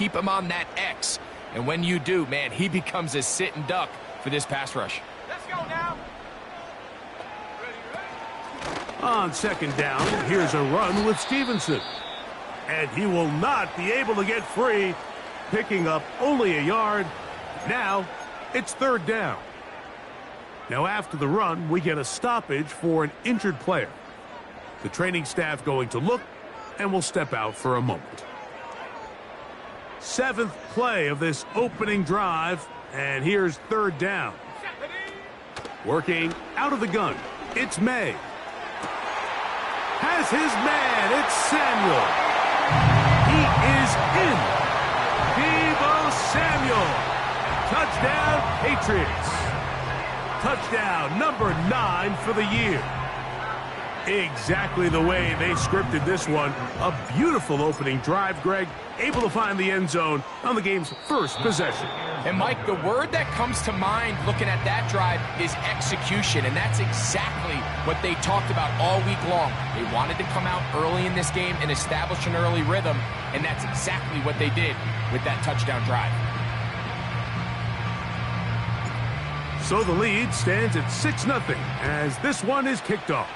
keep him on that X. And when you do, man, he becomes a sitting duck for this pass rush. Let's go now. On second down, here's a run with Stevenson. And he will not be able to get free, picking up only a yard. Now, it's third down. Now, after the run, we get a stoppage for an injured player. The training staff going to look, and will step out for a moment. Seventh play of this opening drive, and here's third down. Working out of the gun, it's May. Has his man, it's Samuel. He is in. Deebo Samuel. Touchdown, Patriots. Touchdown number 9 for the year. Exactly the way they scripted this one. A beautiful opening drive, Greg. Able to find the end zone on the game's first possession. And, Mike, the word that comes to mind looking at that drive is execution, and that's exactly what they talked about all week long. They wanted to come out early in this game and establish an early rhythm, and that's exactly what they did with that touchdown drive. So the lead stands at 6-0 as this one is kicked off.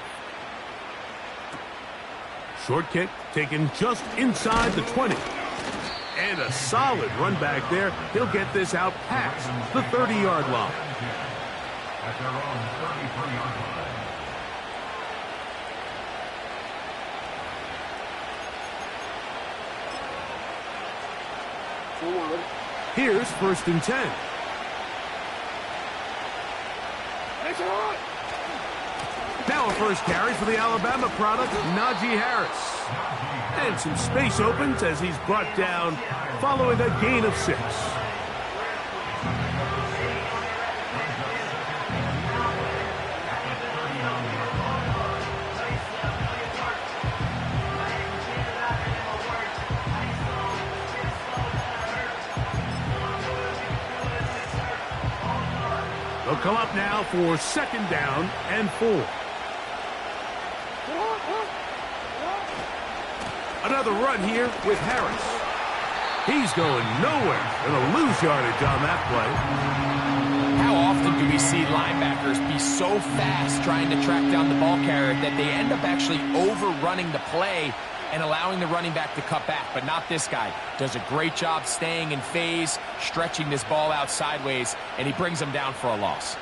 Short kick taken just inside the 20. And a solid run back there. He'll get this out past the 30-yard line. At their own 33-yard line. Here's first and 10. Now a first carry for the Alabama product, Najee Harris. And some space opens as he's brought down following a gain of 6. They'll come up now for second down and 4. Another run here with Harris. He's going nowhere. Gonna lose yardage on that play. How often do we see linebackers be so fast trying to track down the ball carrier that they end up actually overrunning the play and allowing the running back to cut back? But not this guy. Does a great job staying in phase, stretching this ball out sideways, and he brings them down for a loss.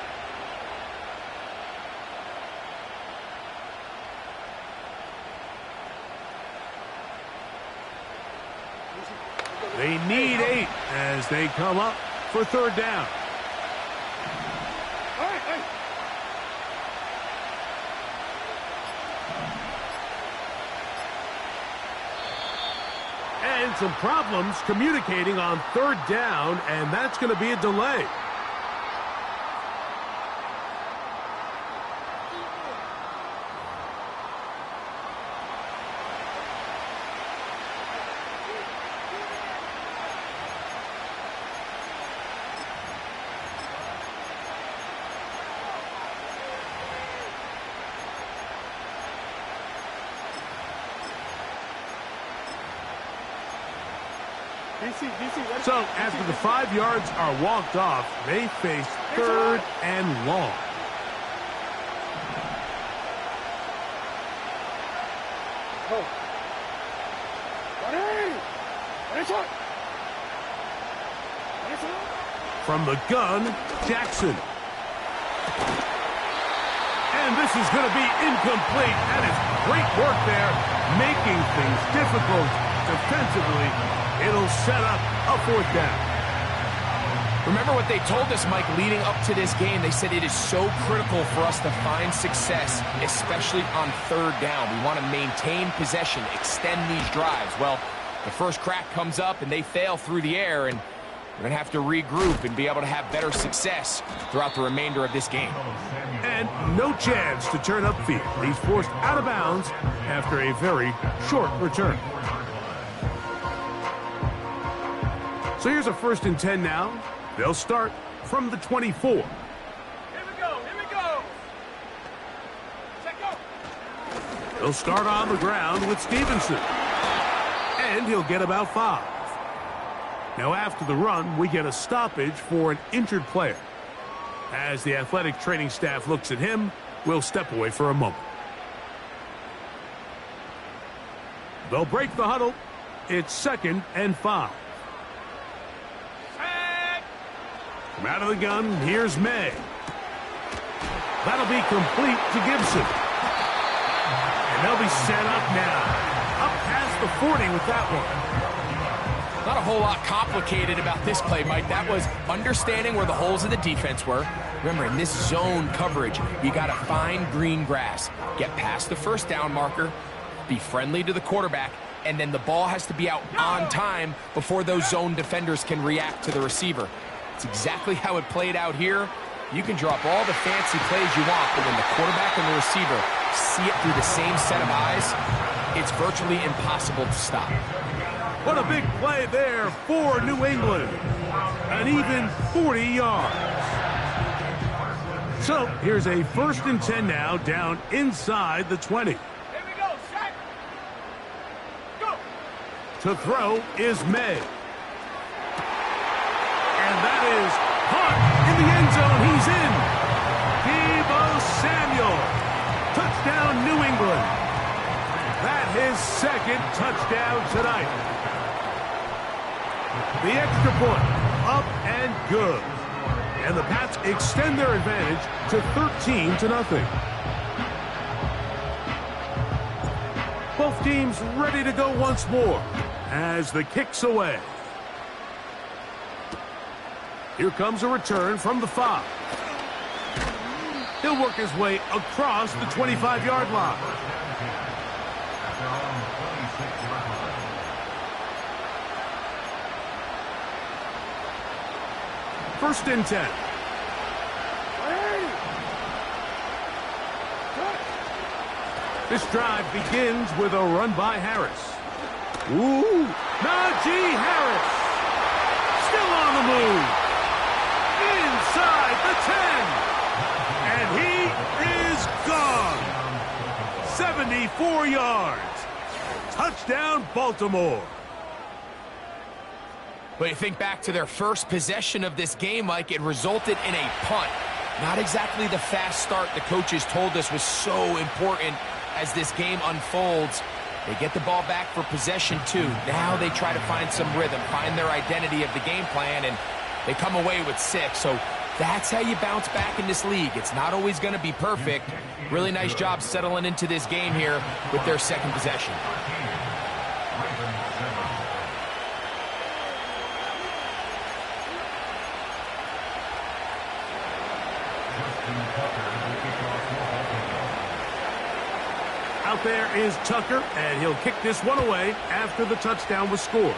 They need 8 as they come up for third down. And some problems communicating on third down, and that's going to be a delay. So, after the 5 yards are walked off, they face third and long. From the gun, Jackson. And this is going to be incomplete. That is great work there, making things difficult defensively. It'll set up a fourth down. Remember what they told us, Mike, leading up to this game. They said it is so critical for us to find success, especially on third down. We want to maintain possession, extend these drives. Well, the first crack comes up and they fail through the air, and we're going to have to regroup and be able to have better success throughout the remainder of this game. And no chance to turn upfield. He's forced out of bounds after a very short return. So here's a first and 10 now. They'll start from the 24. Here we go. Check go. They'll start on the ground with Stevenson. And he'll get about 5. Now after the run, we get a stoppage for an injured player. As the athletic training staff looks at him, we'll step away for a moment. They'll break the huddle. It's 2nd and 5. From out of the gun, here's May. That'll be complete to Gibson. And they'll be set up now. Up past the 40 with that one. Not a whole lot complicated about this play, Mike. That was understanding where the holes of the defense were. Remember, in this zone coverage, you got to find green grass. Get past the first down marker, be friendly to the quarterback, and then the ball has to be out on time before those zone defenders can react to the receiver. It's exactly how it played out here. You can drop all the fancy plays you want, but when the quarterback and the receiver see it through the same set of eyes, it's virtually impossible to stop. What a big play there for New England. An even 40 yards. So here's a 1st and 10 now, down inside the 20. Here we go, set. Go. To throw is May. And that is caught in the end zone. He's in. Deebo Samuel. Touchdown, New England. That his 2nd touchdown tonight. The extra point, up and good. And the Pats extend their advantage to 13-0. Both teams ready to go once more as the kick's away. Here comes a return from the 5. He'll work his way across the 25-yard line. First and 10. This drive begins with a run by Harris. Ooh, Najee Harris. Still on the move. Inside the 10. And he is gone. 74 yards. Touchdown, Baltimore. But you think back to their first possession of this game, Mike, it resulted in a punt. Not exactly the fast start the coaches told us was so important as this game unfolds. They get the ball back for possession 2. Now they try to find some rhythm, find their identity of the game plan, and they come away with 6. So that's how you bounce back in this league. It's not always going to be perfect. Really nice job settling into this game here with their 2nd possession. Out there is Tucker, and he'll kick this one away after the touchdown was scored.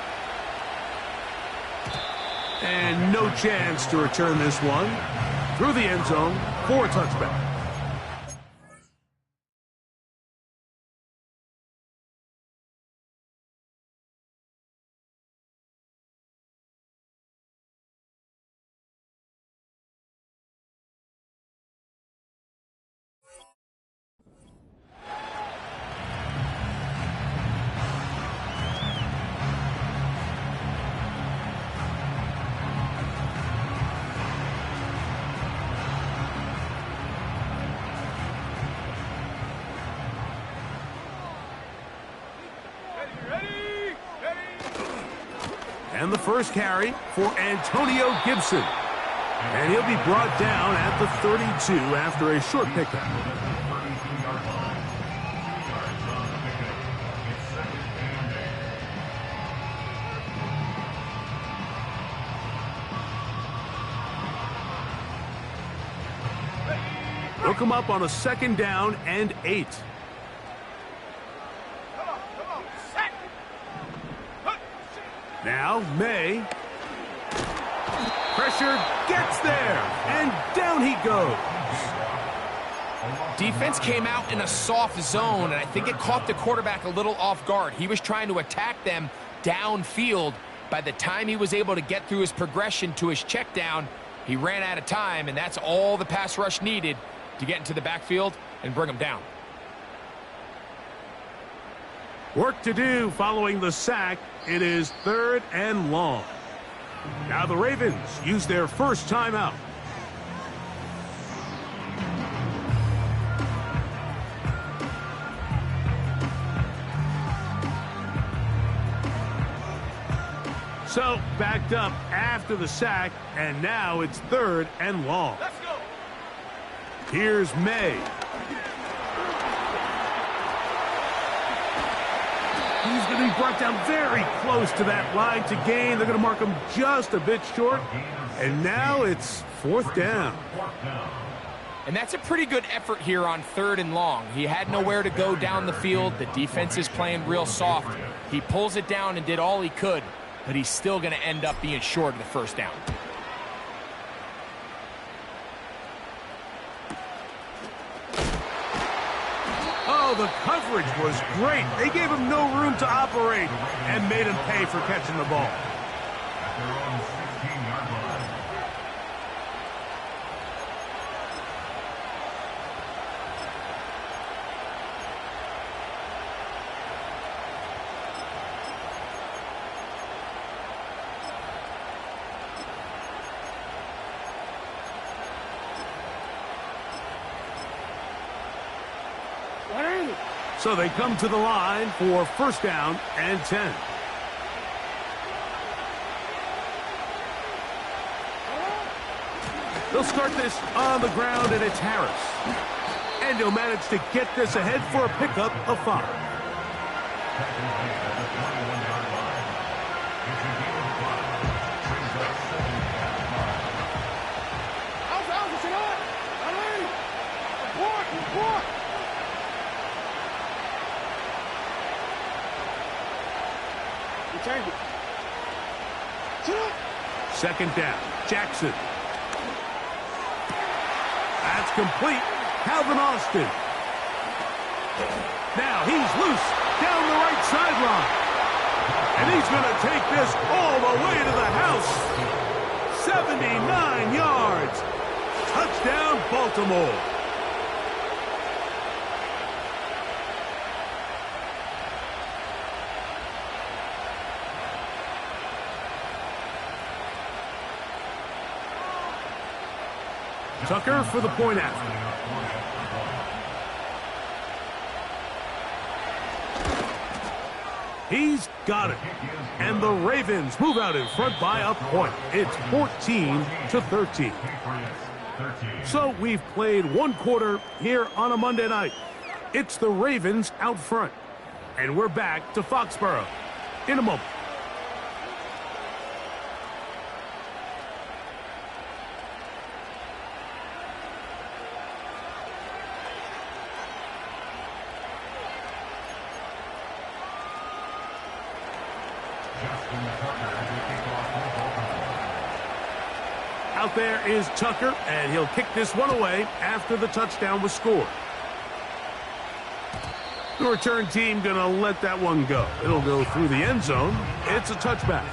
And no chance to return this one through the end zone for a touchback. And the first carry for Antonio Gibson. And he'll be brought down at the 32 after a short pickup. They'll come up on a 2nd down and 8. Now, May. Pressure gets there, and down he goes. Defense came out in a soft zone, and I think it caught the quarterback a little off guard. He was trying to attack them downfield. By the time he was able to get through his progression to his check down, he ran out of time, and that's all the pass rush needed to get into the backfield and bring him down. Work to do following the sack. It is 3rd and long. Now the Ravens use their first timeout. So, backed up after the sack, and now it's 3rd and long. Let's go. Here's May. He's going to be brought down very close to that line to gain. They're going to mark him just a bit short, and now it's 4th down. And that's a pretty good effort here on 3rd and long. He had nowhere to go down the field. The defense is playing real soft. He pulls it down and did all he could, but he's still going to end up being short of the 1st down. Oh, the coverage was great. They gave him no room to operate and made him pay for catching the ball. At their own 16-yard line. So they come to the line for 1st down and 10. They'll start this on the ground, and it's Harris. And he'll manage to get this ahead for a pickup of 5. Second down, Jackson. That's complete. Calvin Austin. Now he's loose down the right sideline. And he's going to take this all the way to the house. 79 yards. Touchdown, Baltimore. Tucker for the point after. He's got it. And the Ravens move out in front by a point. It's 14-13. So we've played 1 quarter here on a Monday night. It's the Ravens out front. And we're back to Foxborough in a moment. Out there is Tucker, and he'll kick this one away after the touchdown was scored. The return team going to let that one go. It'll go through the end zone. It's a touchback.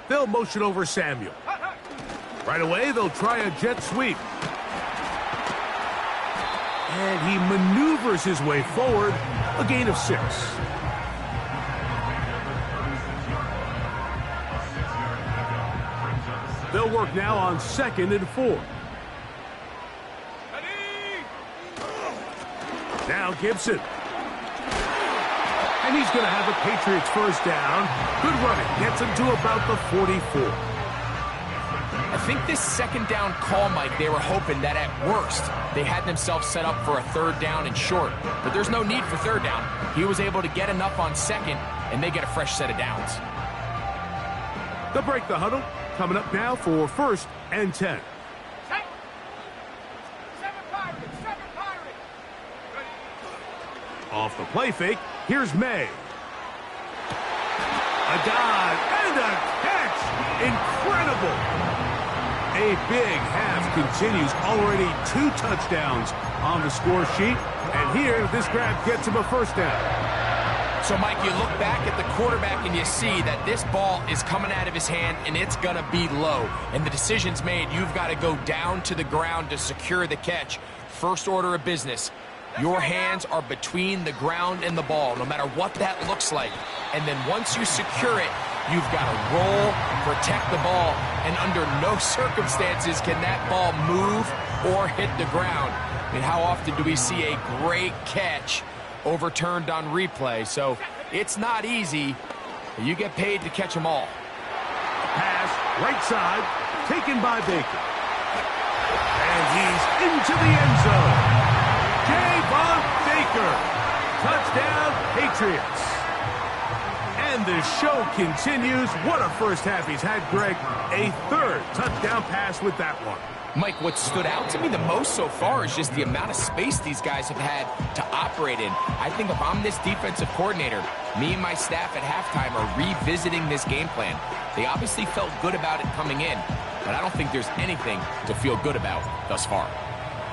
They'll motion over Samuel. Right away, they'll try a jet sweep. And he maneuvers his way forward, a gain of 6. They'll work now on 2nd and 4. Now Gibson. And he's going to have the Patriots 1st down. Good running. Gets him to about the 44. I think this 2nd down call, Mike, they were hoping that at worst they had themselves set up for a 3rd down and short. But there's no need for 3rd down. He was able to get enough on 2nd, and they get a fresh set of downs. They'll break the huddle. Coming up now for 1st and 10. Off the play fake, here's May. A dive and a catch. Incredible. A big half continues. Already 2 touchdowns on the score sheet. And here, this grab gets him a 1st down. So, Mike, you look back at the quarterback and you see that this ball is coming out of his hand and it's going to be low. And the decision's made. You've got to go down to the ground to secure the catch. First order of business. Your hands are between the ground and the ball, no matter what that looks like. And then once you secure it, you've got to roll, protect the ball, and under no circumstances can that ball move or hit the ground. I mean, how often do we see a great catch overturned on replay? So it's not easy. You get paid to catch them all. Pass, right side, taken by Baker. And he's into the end zone. Javon Baker. Touchdown, Patriots. And the show continues. What a first half he's had, Greg. A third touchdown pass with that one. Mike, what stood out to me the most so far is just the amount of space these guys have had to operate in. I think if I'm this defensive coordinator, me and my staff at halftime are revisiting this game plan. They obviously felt good about it coming in, but I don't think there's anything to feel good about thus far.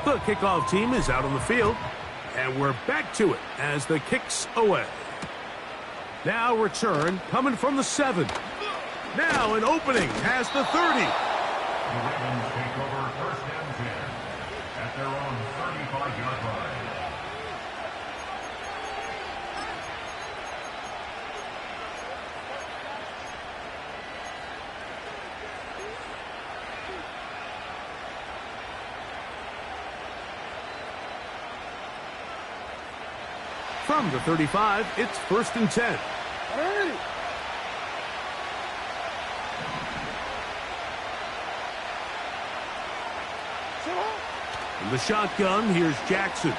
The kickoff team is out on the field, and we're back to it as the kick's away. Now return coming from the 7. Now an opening past the 30. The Ravens take over first and 10 at their own 35-yard line. From the 35, it's first and 10. In the shotgun, here's Jackson.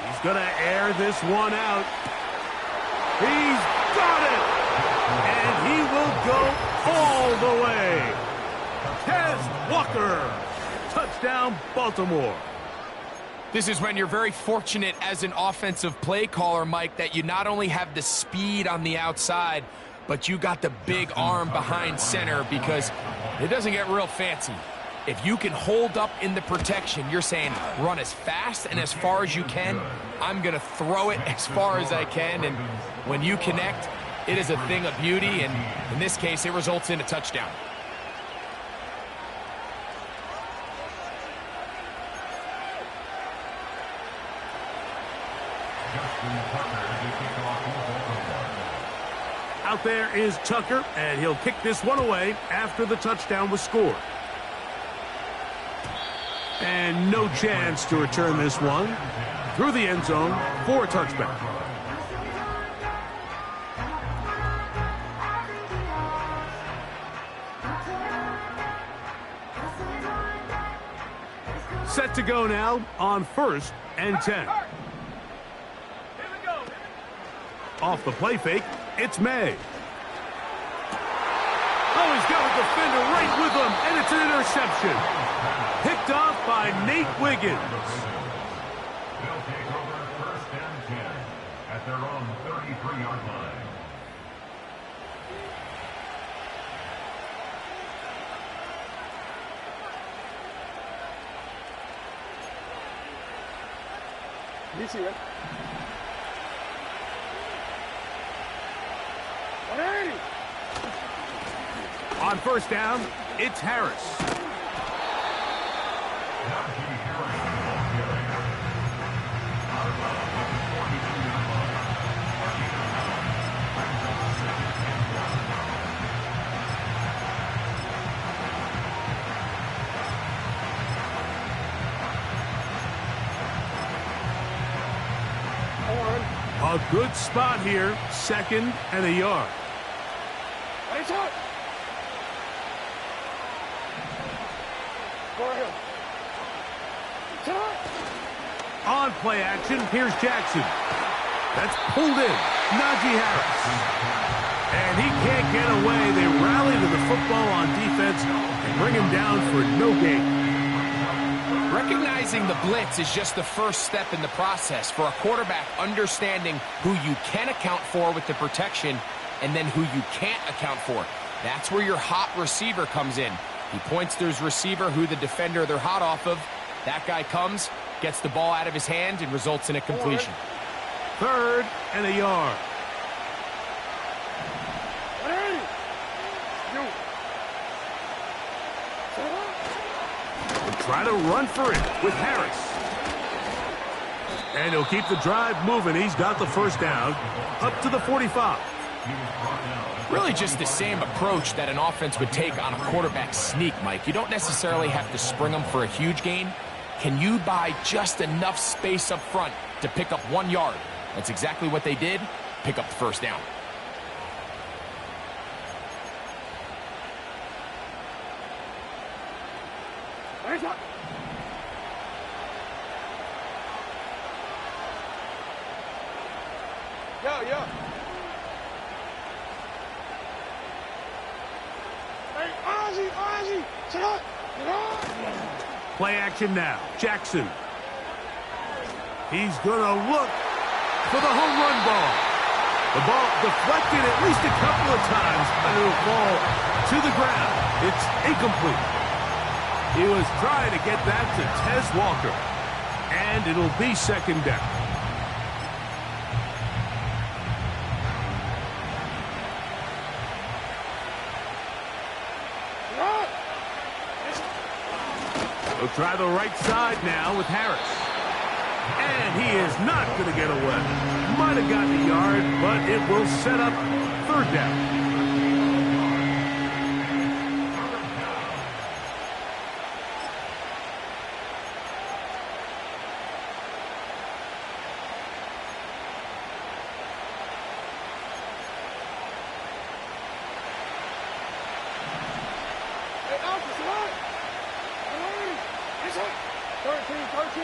He's going to air this one out. He's got it! And he will go all the way. Tez Walker. Touchdown, Baltimore. This is when you're very fortunate as an offensive play caller, Mike, that you not only have the speed on the outside, but you got the big arm behind center, because it doesn't get real fancy. If you can hold up in the protection, you're saying run as fast and as far as you can. I'm going to throw it as far as I can, and when you connect, it is a thing of beauty, and in this case, it results in a touchdown. Out there is Tucker, and he'll kick this one away after the touchdown was scored. And no chance to return this one through the end zone for a touchback. Set to go now on first and 10. Off the play fake, it's May. Oh, he's got a defender right with him, and it's an interception. Picked off by Nate Wiggins. They'll take over first and 10 at their own 33-yard line. You see it? On first down, it's Harris. A good spot here, second and a yard. On play action, here's Jackson. That's pulled in. Najee Harris. And he can't get away. They rally to the football on defense and bring him down for no gain. Recognizing the blitz is just the first step in the process for a quarterback, understanding who you can account for with the protection and then who you can't account for. That's where your hot receiver comes in. He points to his receiver, who the defender they're hot off of. That guy comes, gets the ball out of his hand, and results in a completion. 3rd and a yard. Try to run for it with Harris. And he'll keep the drive moving. He's got the first down up to the 45. Really just the same approach that an offense would take on a quarterback sneak, Mike. You don't necessarily have to spring them for a huge gain. Can you buy just enough space up front to pick up 1 yard? That's exactly what they did. Pick up the first down. Yeah. Hey, Ozzy, sit up. Play action now. Jackson. He's going to look for the home run ball. The ball deflected at least a couple of times, and it'll fall to the ground. It's incomplete. He was trying to get that to Tez Walker, and it'll be 2nd down. He'll try the right side now with Harris. And he is not going to get away. Might have gotten a yard, but it will set up 3rd down. Hey, Ozzy, sit up. 13.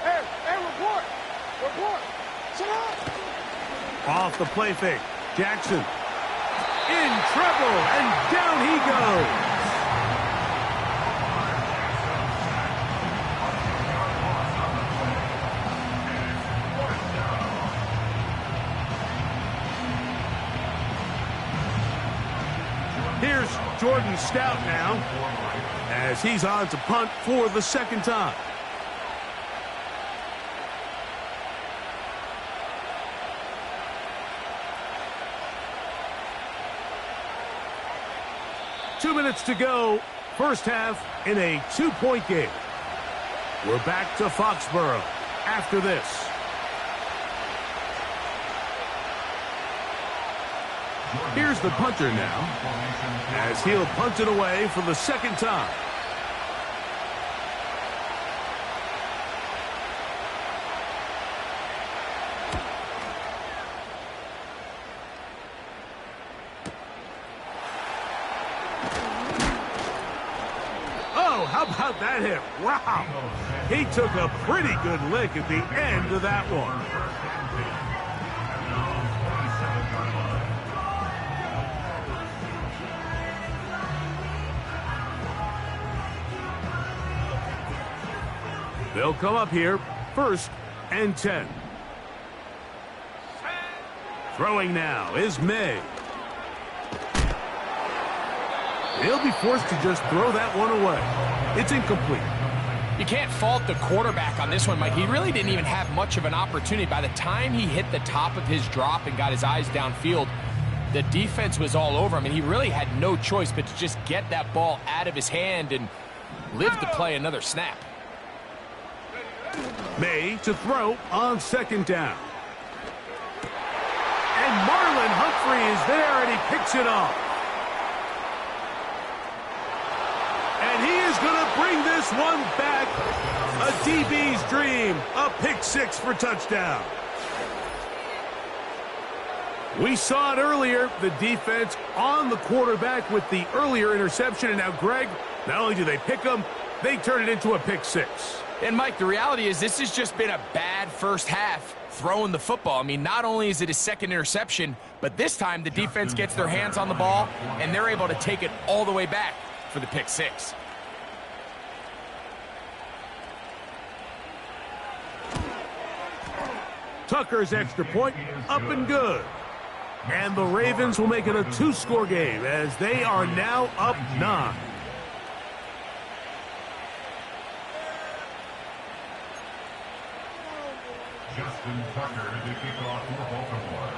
Hey, report. Sit up. Off the play fake. Jackson in trouble, and down he goes. Here's Jordan Stout now, as he's on to punt for the 2nd time. Two minutes to go, first half in a 2-point game. We're back to Foxborough after this. Here's the punter now, as he'll punt it away for the 2nd time. Oh, how about that hit? Wow! He took a pretty good lick at the end of that one. They'll come up here, 1st and 10. Throwing now is May. He'll be forced to just throw that one away. It's incomplete. You can't fault the quarterback on this one, Mike. He really didn't even have much of an opportunity. By the time he hit the top of his drop and got his eyes downfield, the defense was all over him, and he really had no choice but to just get that ball out of his hand and live to play another snap. May to throw on 2nd down. And Marlon Humphrey is there, and he picks it off. And he is going to bring this one back. A DB's dream. A pick 6 for touchdown. We saw it earlier, the defense on the quarterback with the earlier interception. And now, Greg, not only do they pick him, they turn it into a pick 6. And, Mike, the reality is this has just been a bad first half throwing the football. I mean, not only is it his 2nd interception, but this time the defense gets their hands on the ball, and they're able to take it all the way back for the pick 6. Tucker's extra point up and good. And the Ravens will make it a 2-score game as they are now up 9. Justin Tucker to kick off for Baltimore.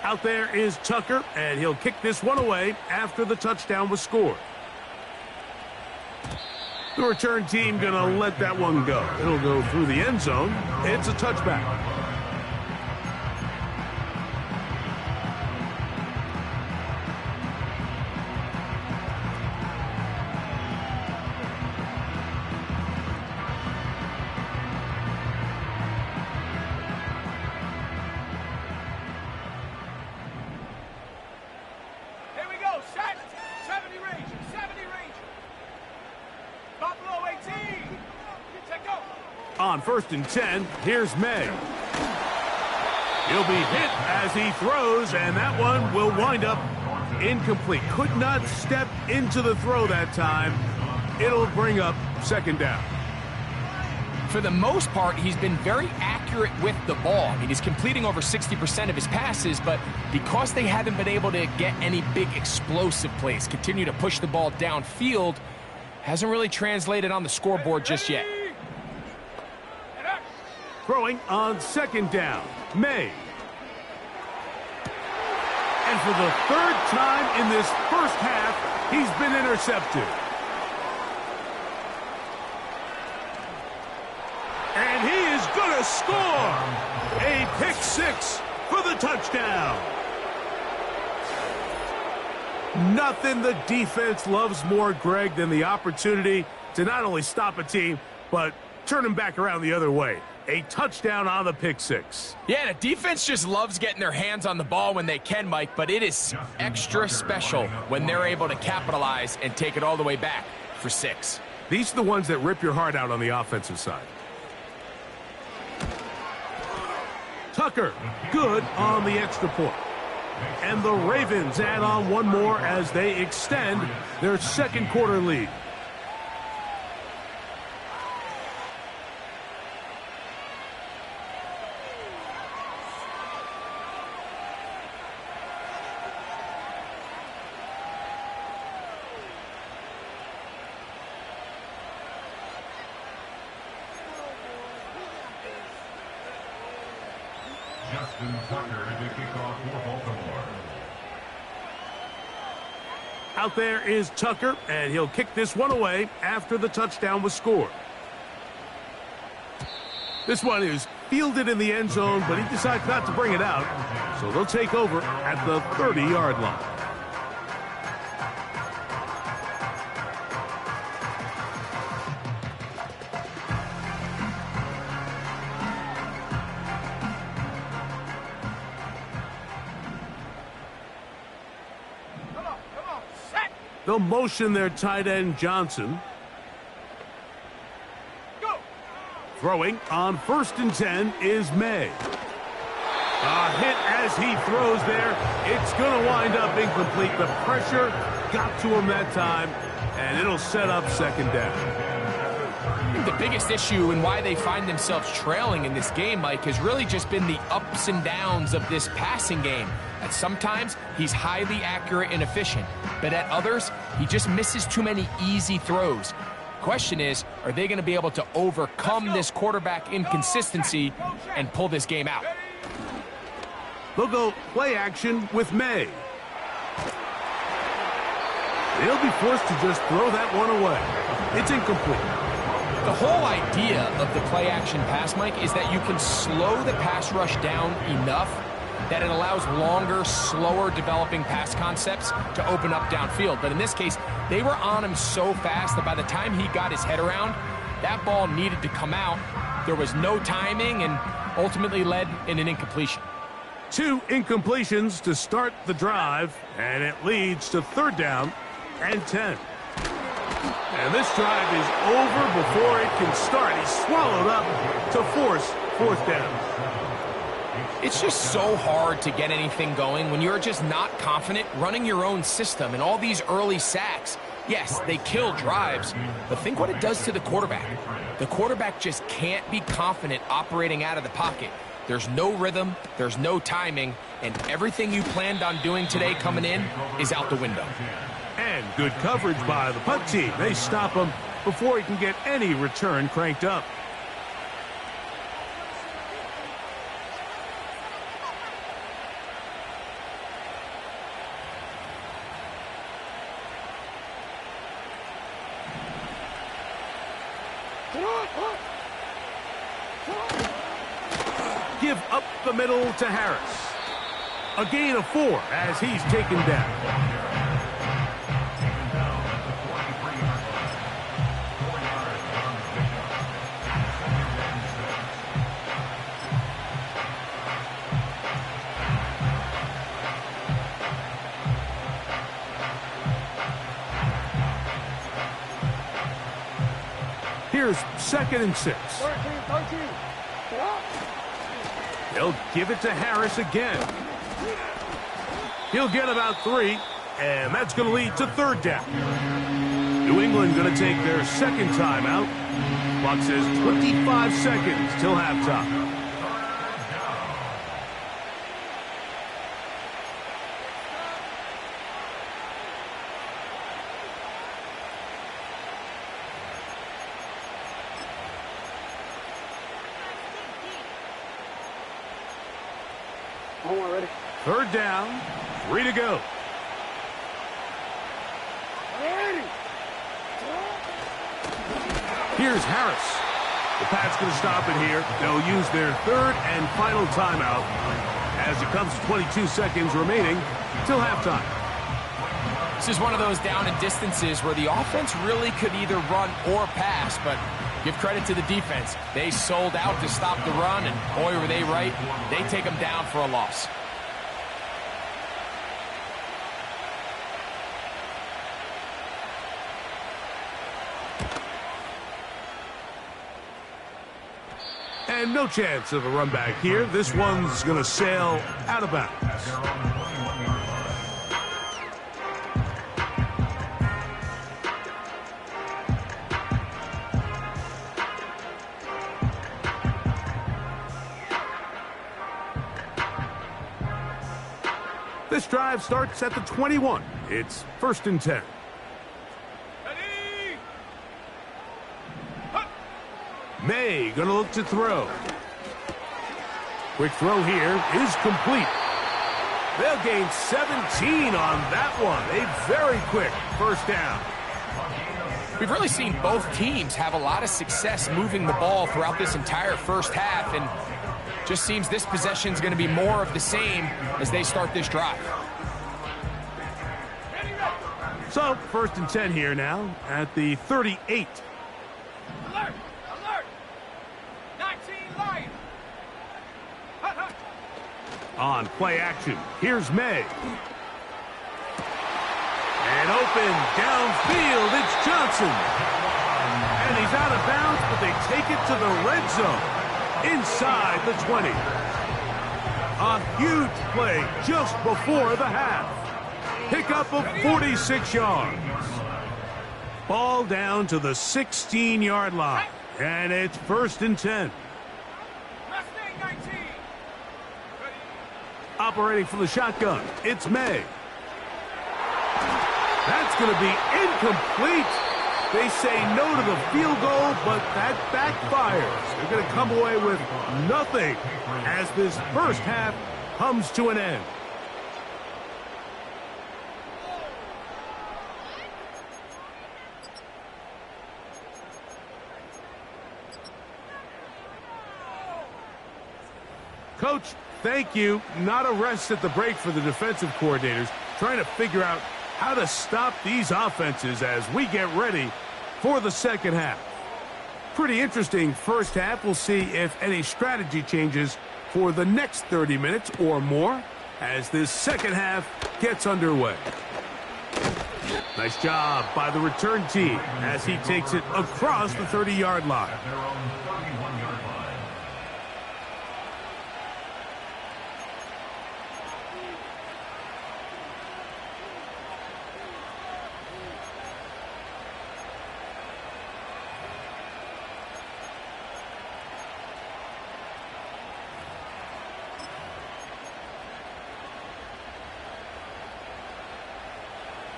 Out there is Tucker, and he'll kick this one away after the touchdown was scored. The return team going to let that one go. It'll go through the end zone. It's a touchback. Here we go, set. 70 range, 70 range. Buffalo 18. Check go. On 1st and 10, here's May. He'll be hit as he throws, and that one will wind up incomplete. Could not step into the throw that time. It'll bring up 2nd down. For the most part, he's been very accurate with the ball. I mean, he's completing over 60% of his passes, but because they haven't been able to get any big explosive plays, continue to push the ball downfield, hasn't really translated on the scoreboard just yet. Throwing on 2nd down, May. And for the 3rd time in this first half, he's been intercepted. And he is going to score a pick 6 for the touchdown. Nothing the defense loves more, Greg, than the opportunity to not only stop a team, but turn them back around the other way. A touchdown on the pick 6. Yeah, the defense just loves getting their hands on the ball when they can, Mike, but it is extra special when they're able to capitalize and take it all the way back for 6. These are the ones that rip your heart out on the offensive side. Tucker, good on the extra point. And the Ravens add on one more as they extend their 2nd quarter lead. Justin Tucker to kick off for Baltimore. Out there is Tucker, and he'll kick this one away after the touchdown was scored. This one is fielded in the end zone, but he decides not to bring it out, so they'll take over at the 30-yard line. They'll motion their tight end, Johnson. Go. Throwing on 1st and 10 is May. A hit as he throws there. It's going to wind up incomplete. The pressure got to him that time, and it'll set up 2nd down. I think the biggest issue and why they find themselves trailing in this game, Mike, has really just been the ups and downs of this passing game. At sometimes, he's highly accurate and efficient, but at others, he just misses too many easy throws. Question is, are they going to be able to overcome this quarterback inconsistency and pull this game out? They'll go play action with May. They'll be forced to just throw that one away. It's incomplete. The whole idea of the play action pass, Mike, is that you can slow the pass rush down enough that it allows longer, slower developing pass concepts to open up downfield. But in this case, they were on him so fast that by the time he got his head around, that ball needed to come out. There was no timing and ultimately led in an incompletion. 2 incompletions to start the drive, and it leads to 3rd down and 10. And this drive is over before it can start. He's swallowed up to force 4th down. It's just so hard to get anything going when you're just not confident running your own system. And all these early sacks, yes, they kill drives, but think what it does to the quarterback. The quarterback just can't be confident operating out of the pocket. There's no rhythm, there's no timing, and everything you planned on doing today coming in is out the window. And good coverage by the punt team. They stop him before he can get any return cranked up. Give up the middle to Harris. A gain of 4 as he's taken down. Here's 2nd and 6. He'll give it to Harris again. He'll get about 3, and that's going to lead to 3rd down. New England going to take their 2nd timeout. Clock says 25 seconds till halftime. Ready? 3rd down, 3 to go. Here's Harris. The Pats going to stop it here. They'll use their 3rd and final timeout as it comes to 22 seconds remaining till halftime. This is one of those down and distances where the offense really could either run or pass, but give credit to the defense. They sold out to stop the run, and boy, were they right. They take them down for a loss. And no chance of a run back here. This one's going to sail out of bounds. This drive starts at the 21. It's 1st and 10. May going to look to throw. Quick throw here is complete. They'll gain 17 on that one. A very quick 1st down. We've really seen both teams have a lot of success moving the ball throughout this entire 1st half, and just seems this possession is going to be more of the same as they start this drive. So 1st and 10 here now at the 38. Alert! Alert! 19 line! On play action, here's May. And open downfield, it's Johnson. And he's out of bounds, but they take it to the red zone inside the 20. A huge play just before the half. Pickup of 46 yards. Ball down to the 16-yard line. And it's 1st and 10. Operating from the shotgun, it's May. That's going to be incomplete. They say no to the field goal, but that backfires. They're going to come away with nothing as this 1st half comes to an end. Coach, thank you. Not a rest at the break for the defensive coordinators, trying to figure out how to stop these offenses as we get ready for the 2nd half. Pretty interesting 1st half. We'll see if any strategy changes for the next 30 minutes or more as this 2nd half gets underway. Nice job by the return team as he takes it across the 30-yard line.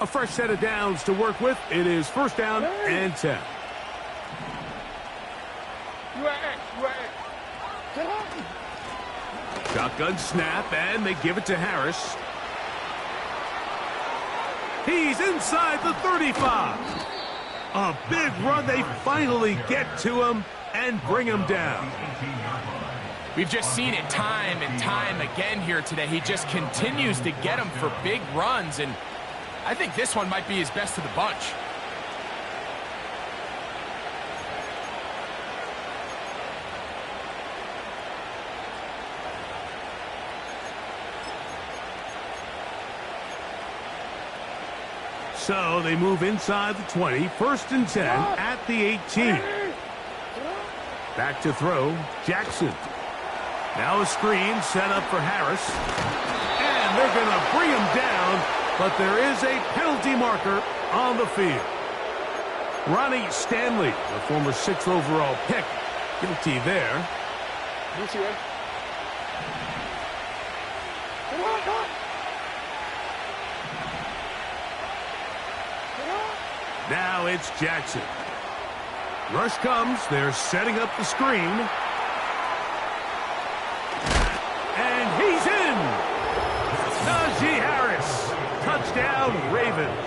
A fresh set of downs to work with. It is 1st down and 10. Shotgun snap, and they give it to Harris. He's inside the 35. A big run. They finally get to him and bring him down. We've just seen it time and time again here today. He just continues to get him for big runs, and I think this one might be his best of the bunch. So they move inside the 20, 1st and 10 at the 18. Back to throw, Jackson. Now a screen set up for Harris. And they're going to bring him down, but there is a penalty marker on the field. Ronnie Stanley, the former 6th overall pick, guilty there. Now it's Jackson. Rush comes. They're setting up the screen. And he's in. Najee Harris. Touchdown, Ravens.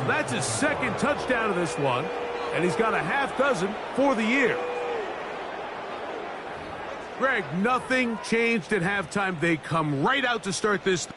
That's his 2nd touchdown of this one. And he's got a half dozen for the year. Greg, nothing changed at halftime. They come right out to start this.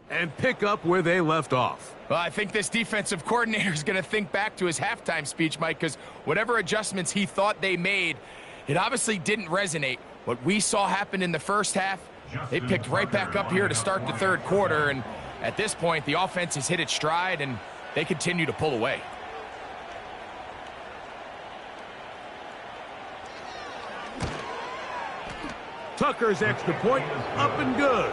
And pick up where they left off. Well, I think this defensive coordinator is going to think back to his halftime speech, Mike, because whatever adjustments he thought they made, it obviously didn't resonate. What we saw happen in the first half, they picked right back up here to start the 3rd quarter, and at this point, the offense has hit its stride, and they continue to pull away. Tucker's extra point up and good.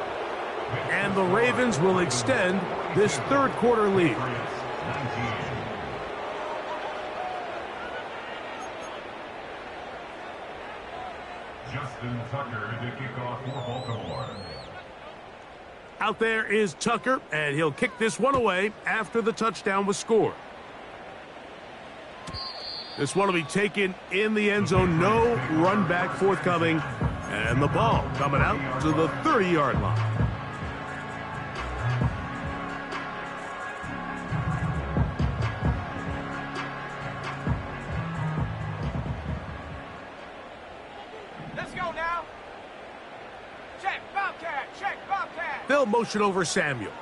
And the Ravens will extend this 3rd quarter lead. Justin Tucker to kick off for Baltimore. Out there is Tucker, and he'll kick this one away after the touchdown was scored. This one will be taken in the end zone. No run back forthcoming. And the ball coming out to the 30-yard line. They'll motion over Samuel.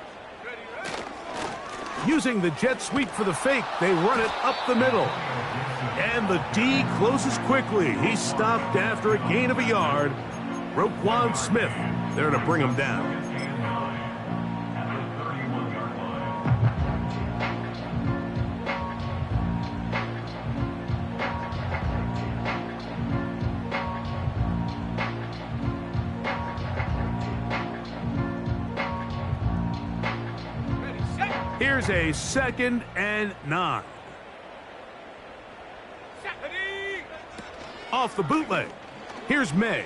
Using the jet sweep for the fake, they run it up the middle. And the D closes quickly. He's stopped after a gain of a yard. Roquan Smith there to bring him down. Here's a 2nd and 9. Off the bootleg. Here's May.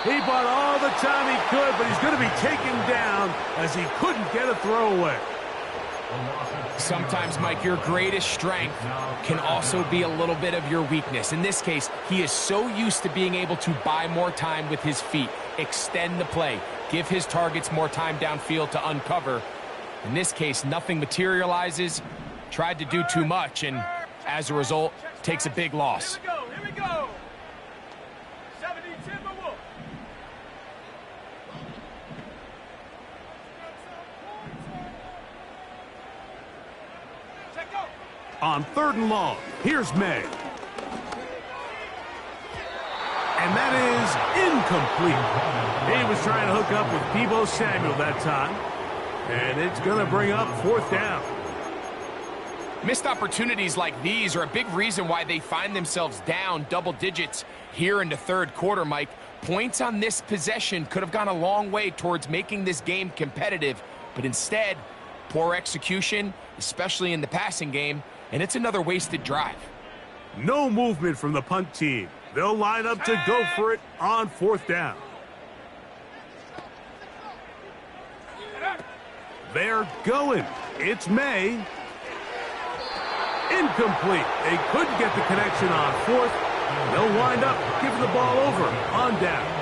He bought all the time he could, but he's going to be taken down as he couldn't get a throwaway. Sometimes, Mike, your greatest strength can also be a little bit of your weakness. In this case, he is so used to being able to buy more time with his feet, extend the play, give his targets more time downfield to uncover. In this case, nothing materializes, tried to do too much, and as a result, takes a big loss. Here we go. 70 Timberwolves. On 3rd and long, here's May. And that is incomplete. He was trying to hook up with Deebo Samuel that time. And it's going to bring up 4th down. Missed opportunities like these are a big reason why they find themselves down double digits here in the 3rd quarter, Mike. Points on this possession could have gone a long way towards making this game competitive, but instead, Poor execution, especially in the passing game, and it's another wasted drive. No movement from the punt team. They'll line up to go for it on 4th down. They're going. It's May. Incomplete. They couldn't get the connection on 4th. They'll wind up giving the ball over on downs.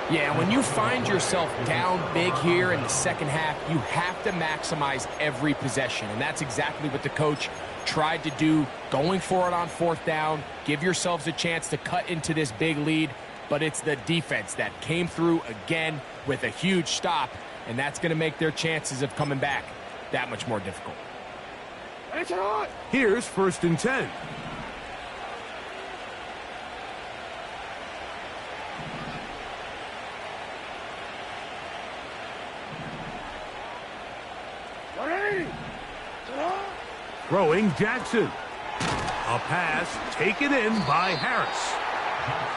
Yeah, when you find yourself down big here in the second half, you have to maximize every possession. And that's exactly what the coach tried to do, going for it on 4th down. Give yourselves a chance to cut into this big lead. But it's the defense that came through again with a huge stop. And that's going to make their chances of coming back that much more difficult. Here's 1st and 10. Throwing Jackson. A pass taken in by Harris.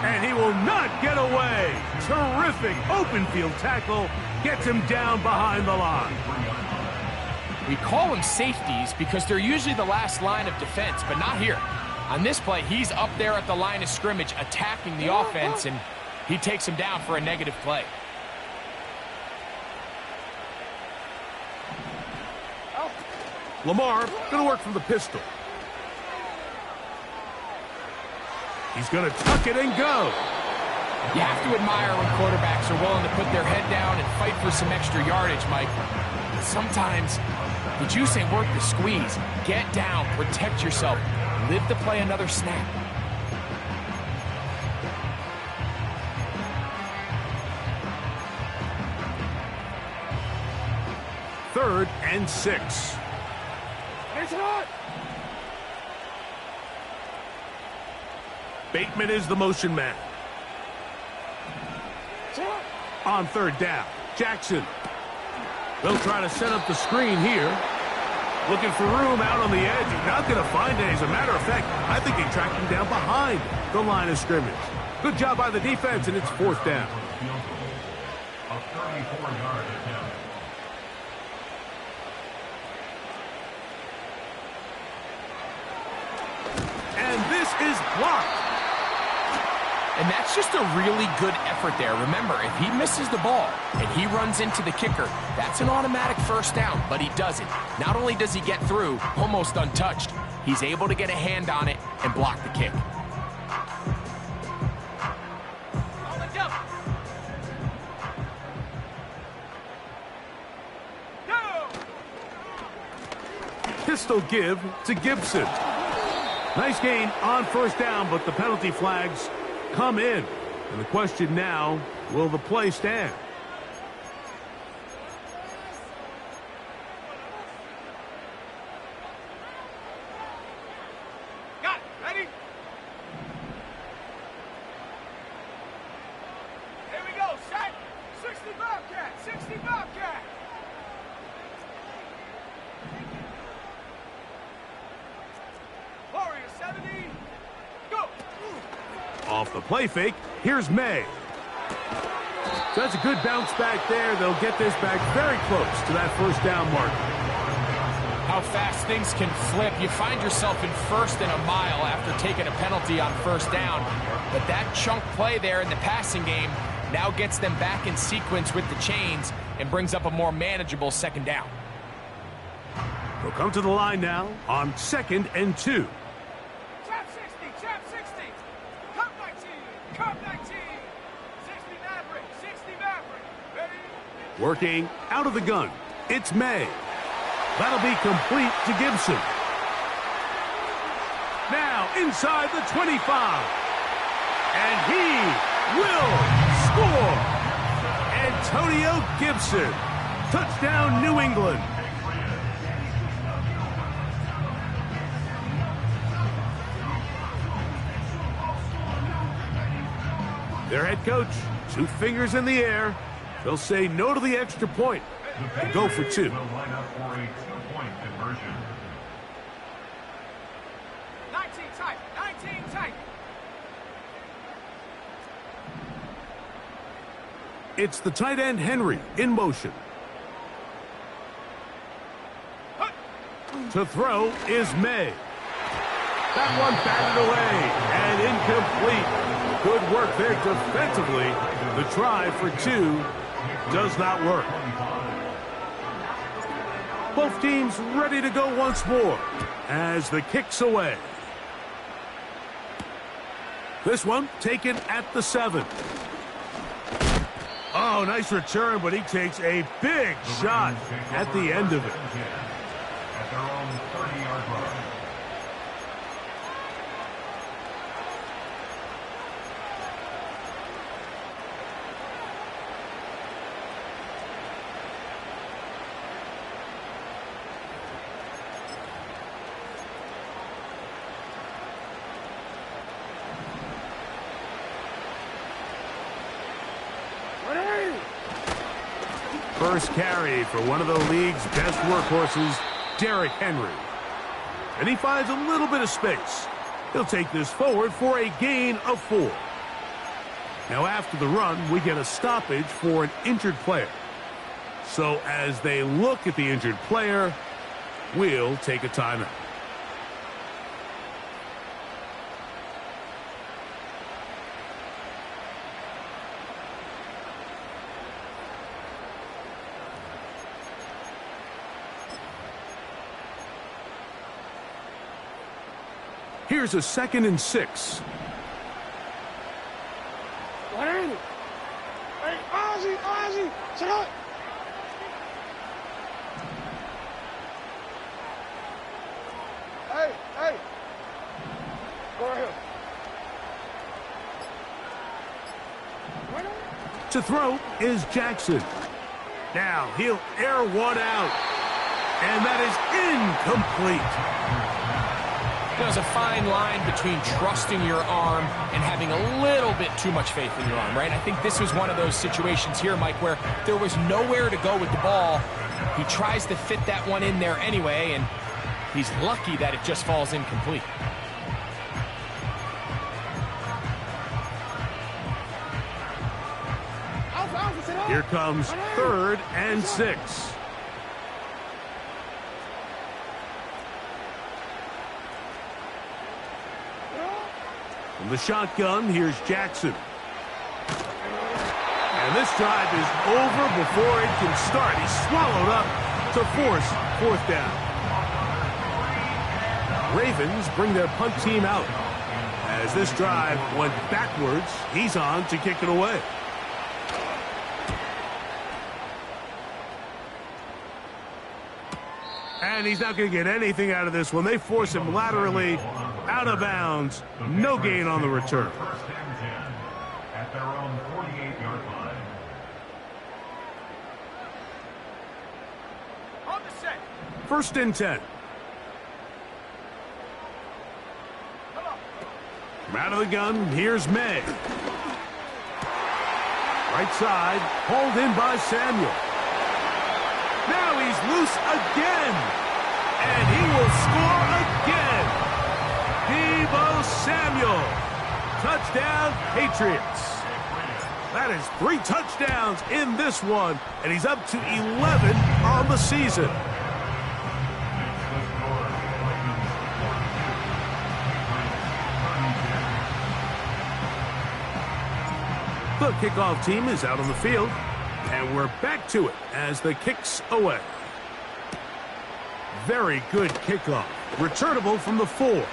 And he will not get away. Terrific open field tackle. Gets him down behind the line. We call them safeties because they're usually the last line of defense, but not here. On this play, he's up there at the line of scrimmage attacking the offense, and he takes him down for a negative play. Lamar going to work from the pistol. He's going to tuck it and go. You have to admire when quarterbacks are willing to put their head down and fight for some extra yardage, Mike. Sometimes the juice ain't worth the squeeze. Get down, protect yourself, live to play another snap. Third and 6. Bateman is the motion man. On 3rd down, Jackson. They'll try to set up the screen here. Looking for room out on the edge. He's not going to find it. As a matter of fact, I think they tracked him down behind the line of scrimmage. Good job by the defense, and it's 4th down. A 34-yard attempt. And this is blocked. And that's just a really good effort there. Remember, if he misses the ball and he runs into the kicker, that's an automatic 1st down, but he doesn't. Not only does he get through, almost untouched, he's able to get a hand on it and block the kick. Pistol give to Gibson. Nice gain on 1st down, but the penalty flags come in. And the question now, will the play stand? Got it. Ready? Here we go. Set. 60 Bobcat. 60 Bobcat. Warrior 70. Go. Off the play fake, here's May. So that's a good bounce back there. They'll get this back very close to that 1st down mark. How fast things can flip. You find yourself in 1st and a mile after taking a penalty on 1st down. But that chunk play there in the passing game now gets them back in sequence with the chains and brings up a more manageable 2nd down. They'll come to the line now on 2nd and 2. Chap 60. Chap 60. Cup 19. Cup 19. 60 Maverick. 60 Maverick. Ready? Working out of the gun, it's May. That'll be complete to Gibson. Now inside the 25. And he will score. Antonio Gibson. Touchdown, New England. Their head coach, 2 fingers in the air. They'll say no to the extra point and go for 2. Will line up for a 2-point conversion. 19 tight. 19 tight. It's the tight end Henry in motion. To throw is May. That one batted away and incomplete. Good work there defensively. The try for 2 does not work. Both teams ready to go once more as the kick's away. This one taken at the 7. Oh, nice return, but he takes a big shot at the end of it. At their own 30-yard line. First carry for one of the league's best workhorses, Derrick Henry. And he finds a little bit of space. He'll take this forward for a gain of 4. Now after the run, we get a stoppage for an injured player. So as they look at the injured player, we'll take a timeout. Here's a 2nd and 6. What ain't it? Hey, Ozzy, shut up. Hey. Go right here. To throw is Jackson. Now he'll air one out. And that is incomplete. There's a fine line between trusting your arm and having a little bit too much faith in your arm, right? I think this was one of those situations here, Mike, where there was nowhere to go with the ball. He tries to fit that one in there anyway, and he's lucky that it just falls incomplete. Here comes 3rd and 6. From the shotgun, here's Jackson. And this drive is over before it can start. He's swallowed up to force 4th down. Ravens bring their punt team out. As this drive went backwards, he's on to kick it away. And he's not going to get anything out of this one. They force him laterally out of bounds. No gain on the return. First and 10 at their own 48-yard line. On the set. 1st and 10. From out of the gun, here's May. Right side, hauled in by Samuel. Now he's loose again. And he will score again. Deebo Samuel. Touchdown, Patriots. That is 3 touchdowns in this one, and he's up to 11 on the season. The kickoff team is out on the field, and we're back to it as the kick's away. Very good kickoff. Returnable from the 4.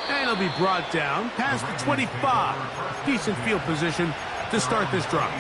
And he'll be brought down past the 25. Decent field position to start this drive.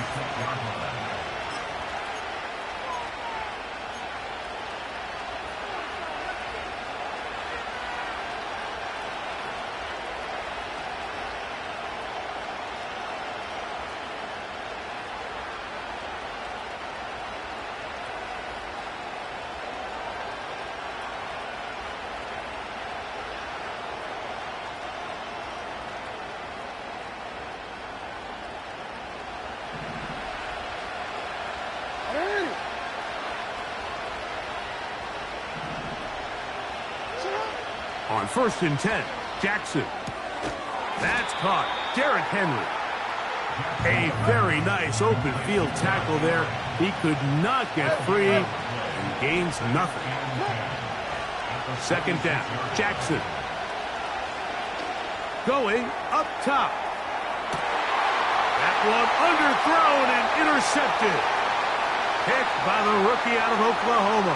On 1st and 10, Jackson. That's caught. Derrick Henry. A very nice open field tackle there. He could not get free and gains nothing. Second down, Jackson. Going up top. That one underthrown and intercepted. Picked by the rookie out of Oklahoma.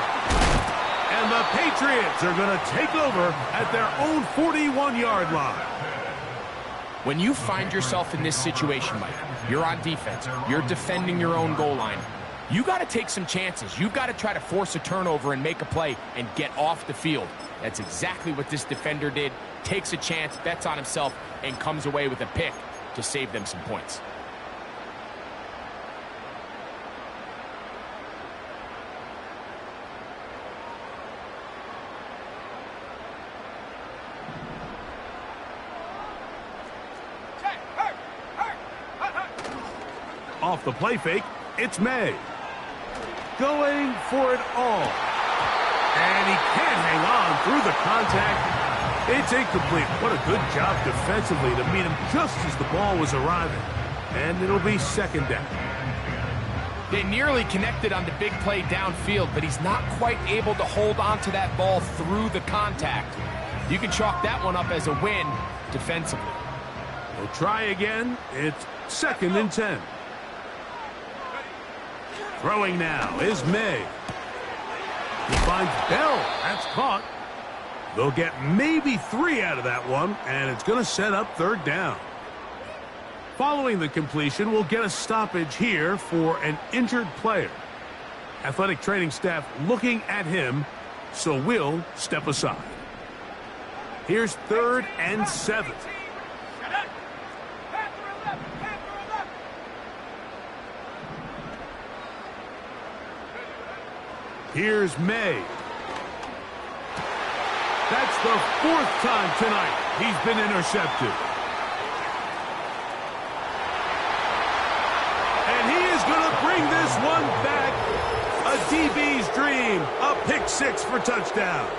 And the Patriots are going to take over at their own 41-yard line. When you find yourself in this situation, Mike, you're on defense, you're defending your own goal line, you got to take some chances. You've got to try to force a turnover and make a play and get off the field. That's exactly what this defender did. Takes a chance, bets on himself, and comes away with a pick to save them some points. Off the play fake, it's May. Going for it all. And he can't hang on through the contact. It's incomplete. What a good job defensively to meet him just as the ball was arriving. And it'll be second down. They nearly connected on the big play downfield, but he's not quite able to hold on to that ball through the contact. You can chalk that one up as a win defensively. We'll try again. It's second and 10. Throwing now is May. He finds Bell. That's caught. They'll get maybe 3 out of that one, and it's going to set up third down. Following the completion, we'll get a stoppage here for an injured player. Athletic training staff looking at him, so we'll step aside. Here's third and 7. Here's May. That's the 4th time tonight he's been intercepted. And he is going to bring this one back. A DB's dream. A pick 6 for touchdown.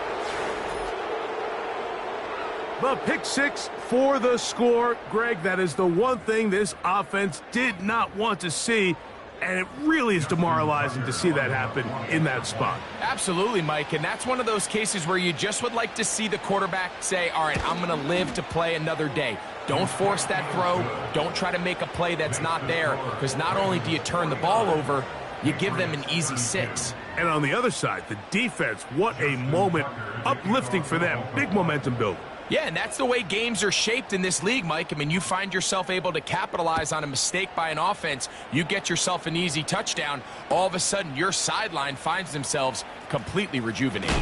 The pick 6 for the score. Greg, that is the one thing this offense did not want to see. And it really is demoralizing to see that happen in that spot. Absolutely, Mike, and that's one of those cases where you just would like to see the quarterback say, all right, I'm going to live to play another day. Don't force that throw. Don't try to make a play that's not there, because not only do you turn the ball over, you give them an easy 6. And on the other side, the defense, what a moment. Uplifting for them. Big momentum building. Yeah, and that's the way games are shaped in this league, Mike. I mean, you find yourself able to capitalize on a mistake by an offense. You get yourself an easy touchdown. All of a sudden, your sideline finds themselves completely rejuvenated.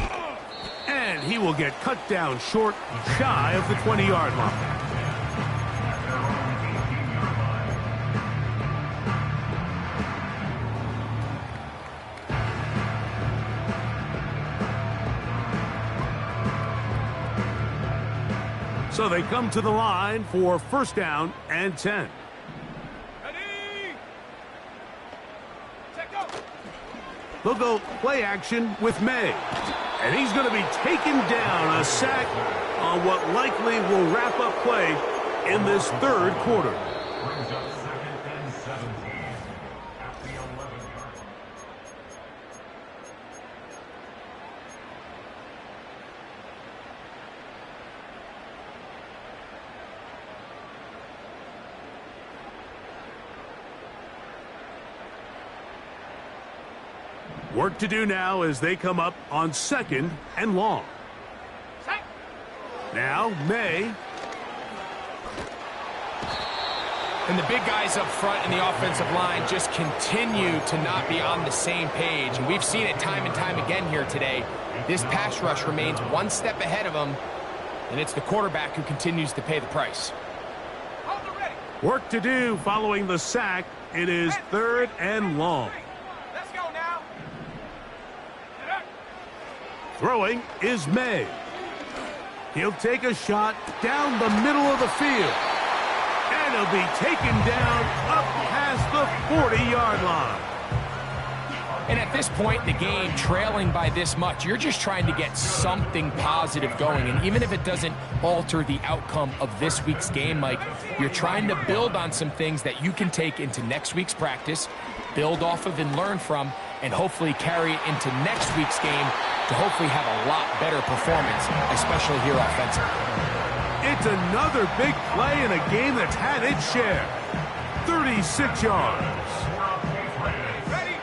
And he will get cut down short, shy of the 20-yard line. So they come to the line for first down and 10. Ready? Check go. They'll go play action with May. And he's going to be taken down, a sack on what likely will wrap up play in this third quarter. Brings up second and 17 at the 11-yard line. Work to do now as they come up on second and long. Now, May. And the big guys up front in the offensive line just continue to not be on the same page. And we've seen it time and time again here today. This pass rush remains one step ahead of them, and it's the quarterback who continues to pay the price. Work to do following the sack. It is third and long. Let's go now. Throwing is May. He'll take a shot down the middle of the field. And he'll be taken down up past the 40-yard line. And at this point, the game trailing by this much, you're just trying to get something positive going. And even if it doesn't alter the outcome of this week's game, Mike, you're trying to build on some things that you can take into next week's practice, build off of and learn from, and hopefully carry it into next week's game to hopefully have a lot better performance, especially here offensively. It's another big play in a game that's had its share. 36 yards. Ready?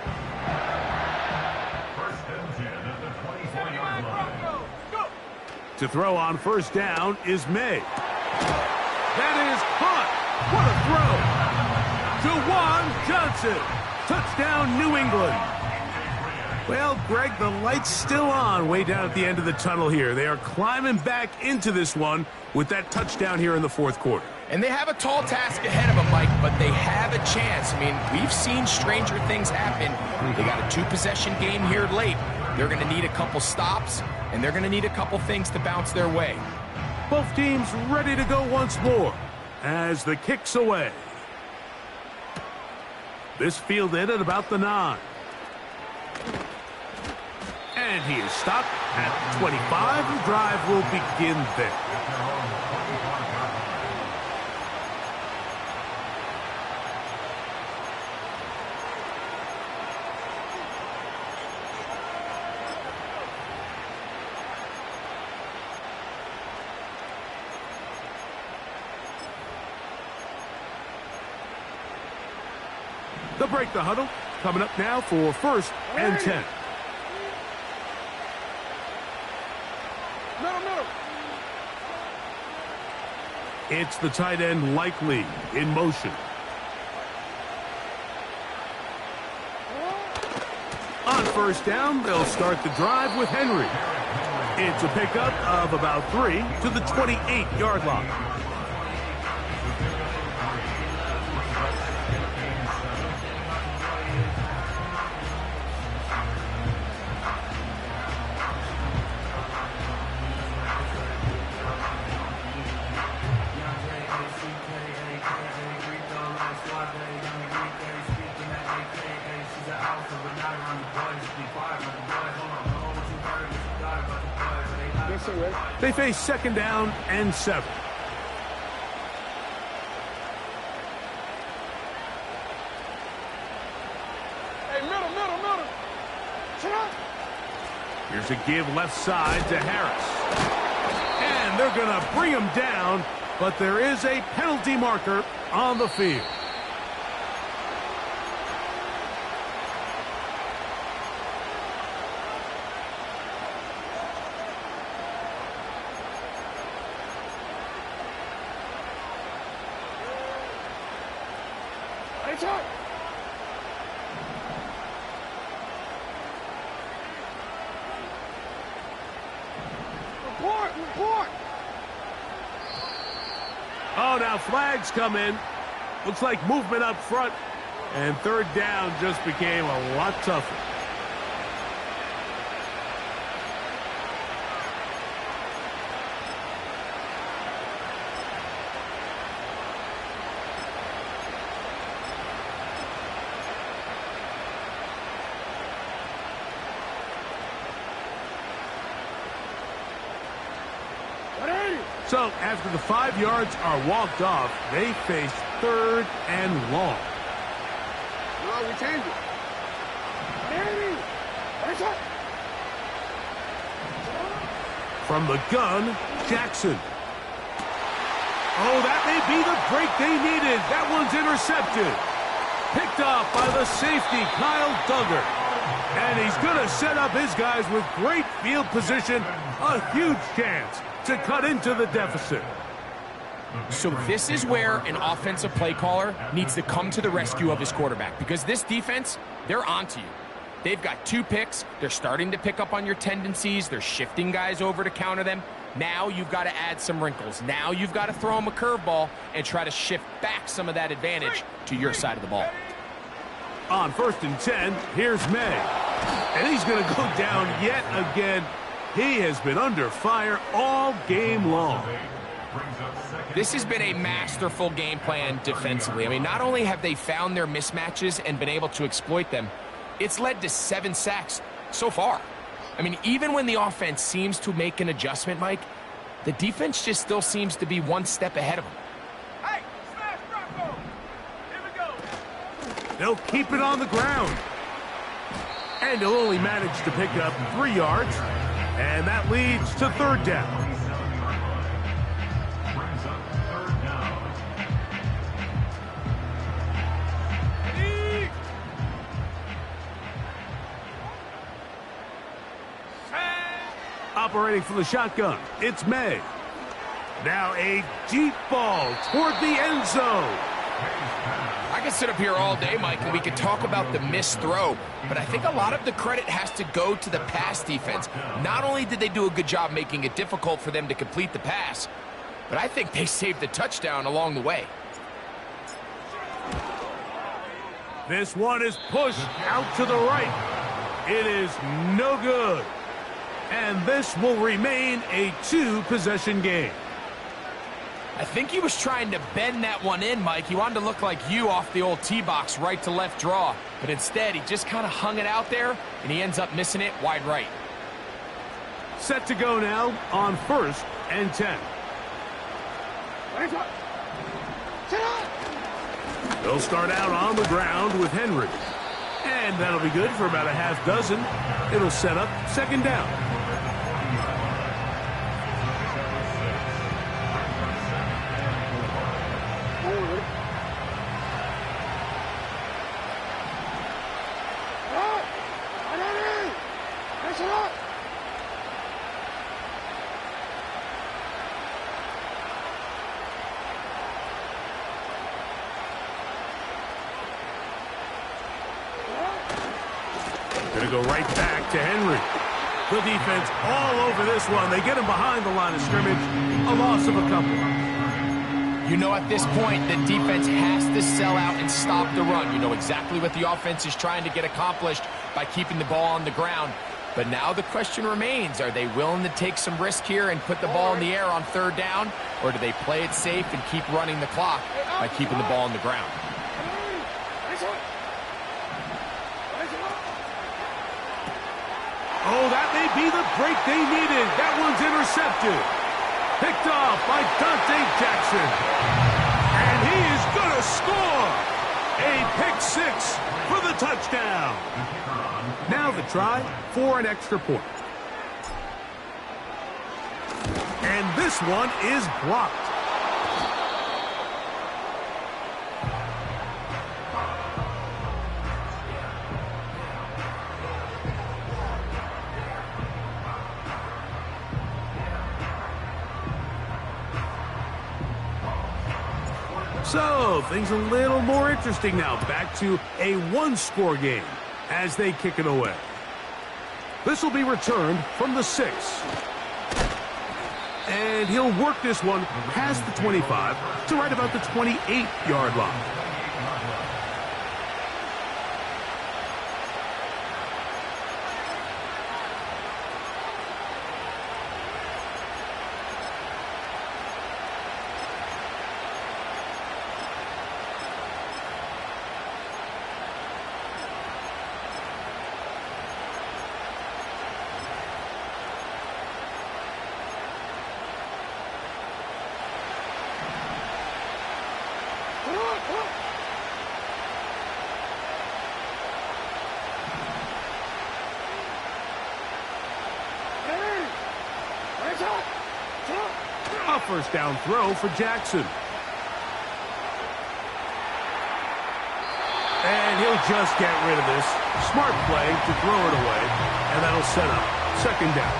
First and 10 at the 24-yard line. Go! To throw on first down is May. That is caught. What a throw. Juwan Johnson. Touchdown, New England. Well, Greg, the light's still on way down at the end of the tunnel here. They are climbing back into this one with that touchdown here in the fourth quarter. And they have a tall task ahead of them, Mike, but they have a chance. I mean, we've seen stranger things happen. They got a two-possession game here late. They're going to need a couple stops, and they're going to need a couple things to bounce their way. Both teams ready to go once more as the kick's away. This fielded at about the 9. And he is stopped at 25. The drive will begin there. They'll break the huddle. Coming up now for first and 10. Middle. It's the tight end Likely in motion. On first down, they'll start the drive with Henry. It's a pickup of about 3 to the 28-yard line. They face second down and 7. Hey, middle. Sit up. Here's a give left side to Harris. And they're going to bring him down, but there is a penalty marker on the field. Hey, Chuck. Report. Oh, now flags come in. Looks like movement up front. And third down just became a lot tougher. So after the 5 yards are walked off, they face third and long. No, we changed it. From the gun, Jackson. Oh, that may be the break they needed. That one's intercepted. Picked off by the safety, Kyle Duggar. And he's going to set up his guys with great field position. A huge chance to cut into the deficit. So this is where an offensive play caller needs to come to the rescue of his quarterback, because this defense, they're onto you. They've got 2 picks. They're starting to pick up on your tendencies. They're shifting guys over to counter them. Now you've got to add some wrinkles. Now you've got to throw them a curveball and try to shift back some of that advantage to your side of the ball. On first and 10, here's May. And he's going to go down yet again. He has been under fire all game long. This has been a masterful game plan defensively. I mean, not only have they found their mismatches and been able to exploit them, It's led to 7 sacks so far. I mean, even when the offense seems to make an adjustment, Mike, the defense just still seems to be one step ahead of them. Hey, smash Bronco! Here we go. They'll keep it on the ground. And he'll only manage to pick up 3 yards. And that leads to 3rd down. Brings up 3rd down. Ready? Set. Operating from the shotgun, it's May. Now a deep ball toward the end zone. I could sit up here all day, Mike, and we could talk about the missed throw, but I think a lot of the credit has to go to the pass defense. Not only did they do a good job making it difficult for them to complete the pass, but I think they saved the touchdown along the way. This one is pushed out to the right. It is no good. And this will remain a 2-possession game. I think he was trying to bend that one in, Mike. He wanted to look like you off the old tee box, right to left draw. But instead, he just kind of hung it out there, and he ends up missing it wide right. Set to go now on 1st and 10. They'll start out on the ground with Henry. And that'll be good for about a half dozen. It'll set up 2nd down. Gonna go right back to Henry. The defense all over this one. They get him behind the line of scrimmage. A loss of a couple. You know, at this point, the defense has to sell out and stop the run. You know exactly what the offense is trying to get accomplished by keeping the ball on the ground. But now the question remains, are they willing to take some risk here and put the ball in the air on 3rd down? Or do they play it safe and keep running the clock by keeping the ball on the ground? Oh, that may be the break they needed. That one's intercepted. Picked off by Dante Jackson. And he is going to score. A pick 6 for the touchdown. Now the try for an extra point. And this one is blocked. So, things a little more interesting now. Back to a 1-score game as they kick it away. This will be returned from the 6. And he'll work this one past the 25 to right about the 28-yard line. A 1st down throw for Jackson. And he'll just get rid of this. Smart play to throw it away. And that'll set up 2nd down.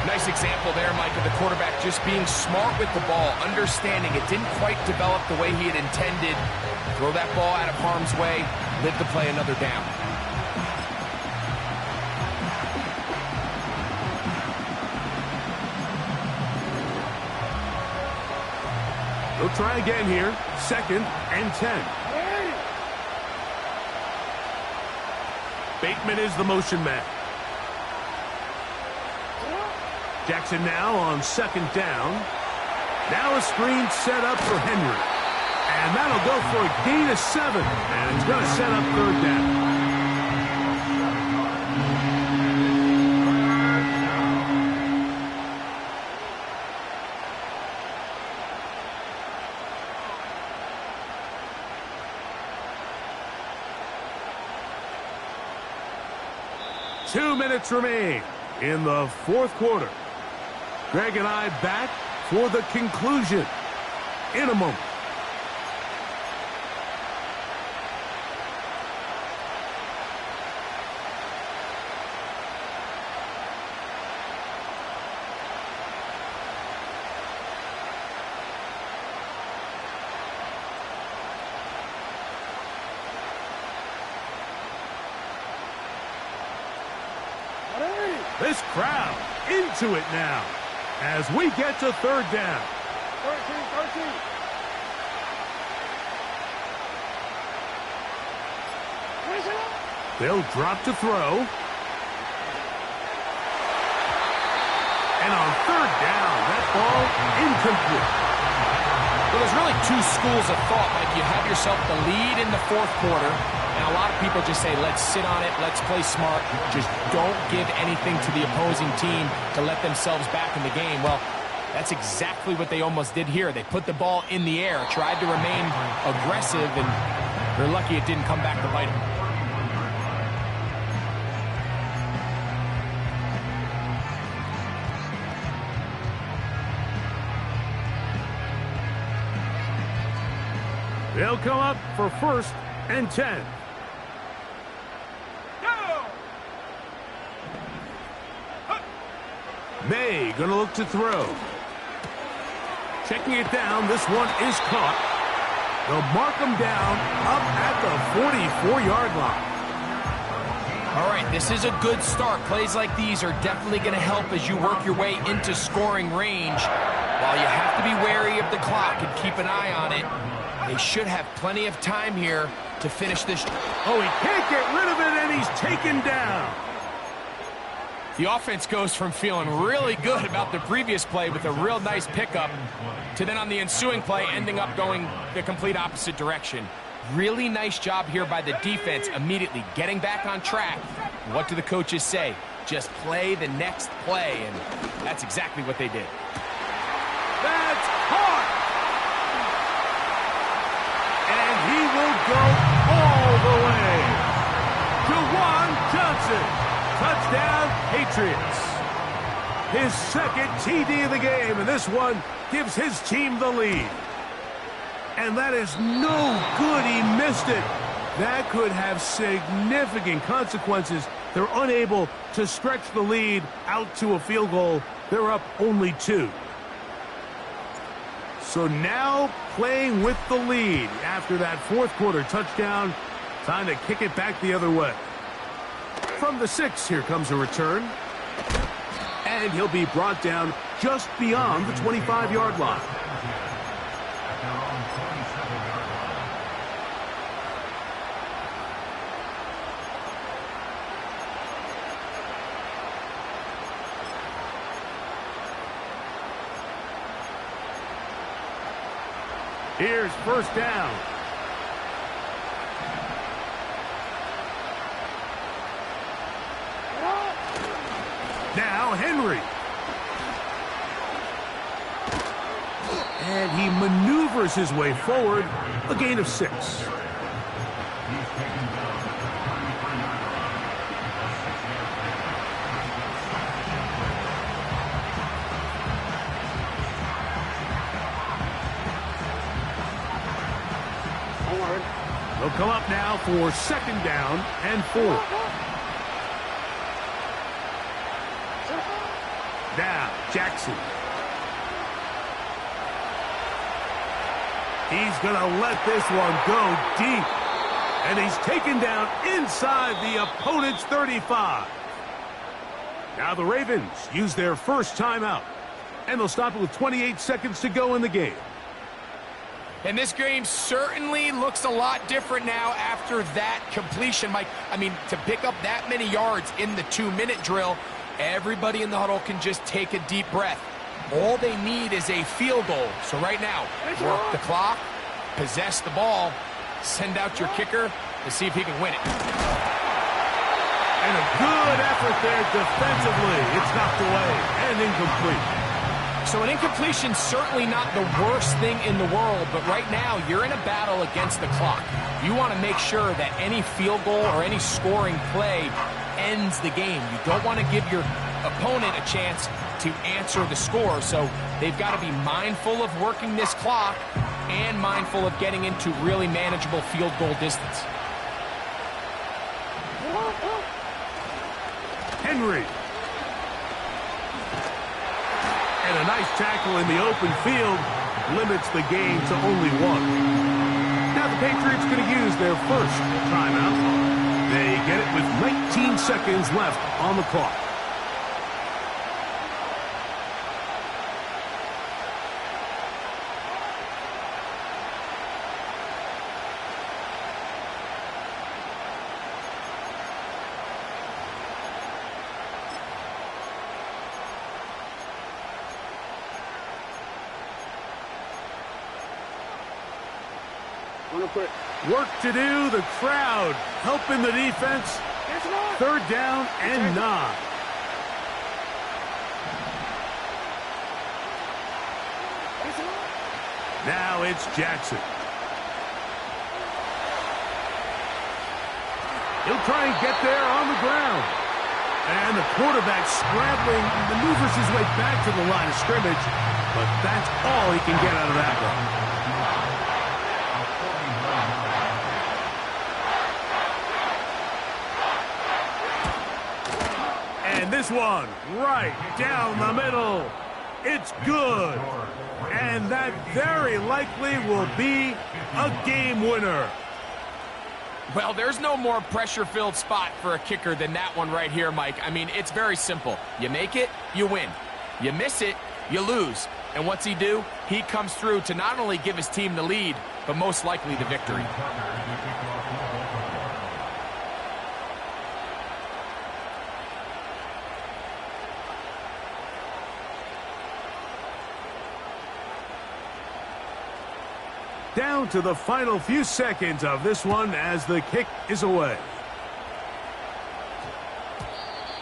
Nice example there, Mike, of the quarterback just being smart with the ball, understanding it didn't quite develop the way he had intended. Throw that ball out of harm's way, live to play another down. They'll try again here. 2nd and 10. Bateman is the motion man. Jackson now on 2nd down. Now a screen set up for Henry. And that'll go for a gain of 7. And it's going to set up 3rd down. 2 minutes remain in the fourth quarter. Greg and I back for the conclusion in a moment. This crowd into it now as we get to third down. 13. They'll drop to throw. And on third down, that ball incomplete. Well, there's really two schools of thought. Like, you have yourself the lead in the fourth quarter, and a lot of people just say, let's sit on it, let's play smart, just don't give anything to the opposing team to let themselves back in the game. Well, that's exactly what they almost did here. They put the ball in the air, tried to remain aggressive, and they're lucky it didn't come back to bite them. They'll come up for 1st and 10. May gonna look to throw. Checking it down, this one is caught. They'll mark him down up at the 44-yard line. All right, this is a good start. Plays like these are definitely going to help as you work your way into scoring range. While you have to be wary of the clock and keep an eye on it, they should have plenty of time here to finish this. Oh, he can't get rid of it, and he's taken down. The offense goes from feeling really good about the previous play with a real nice pickup to then on the ensuing play ending up going the complete opposite direction. Really nice job here by the defense, immediately getting back on track. What do the coaches say? Just play the next play, and that's exactly what they did. That's caught! And he will go all the way. Juwan Johnson, touchdown Patriots. His second TD of the game, and this one gives his team the lead. And that is no good. He missed it. That could have significant consequences. They're unable to stretch the lead out to a field goal. They're up only 2. So now playing with the lead after that fourth quarter touchdown. Time to kick it back the other way. From the 6, here comes a return. And he'll be brought down just beyond the 25-yard line. Here's first down. Now Henry. And he maneuvers his way forward, a gain of 6. They'll come up now for second down and 4. Now, Jackson. He's going to let this one go deep. And he's taken down inside the opponent's 35. Now the Ravens use their first timeout. And they'll stop it with 28 seconds to go in the game. And this game certainly looks a lot different now after that completion, Mike. I mean, to pick up that many yards in the 2-minute drill, everybody in the huddle can just take a deep breath. All they need is a field goal. So right now, work the clock, possess the ball, send out your kicker to see if he can win it. And a good effort there defensively. It's knocked away and incomplete. So an incompletion certainly not the worst thing in the world, but right now you're in a battle against the clock. You want to make sure that any field goal or any scoring play ends the game. You don't want to give your opponent a chance to answer the score, so they've got to be mindful of working this clock and mindful of getting into really manageable field goal distance. Henry. And a nice tackle in the open field limits the game to only one. Now the Patriots going to use their first timeout. They get it with 19 seconds left on the clock. Work to do, the crowd helping the defense. Third down and 9. Now it's Jackson. He'll try and get there on the ground. And the quarterback scrambling, maneuvers his way back to the line of scrimmage. But that's all he can get out of that one. And this one, right down the middle. It's good. And that very likely will be a game winner. Well, there's no more pressure-filled spot for a kicker than that one right here, Mike. I mean, it's very simple. You make it, you win. You miss it, you lose. And what's he do? He comes through to not only give his team the lead, but most likely the victory. Down to the final few seconds of this one as the kick is away.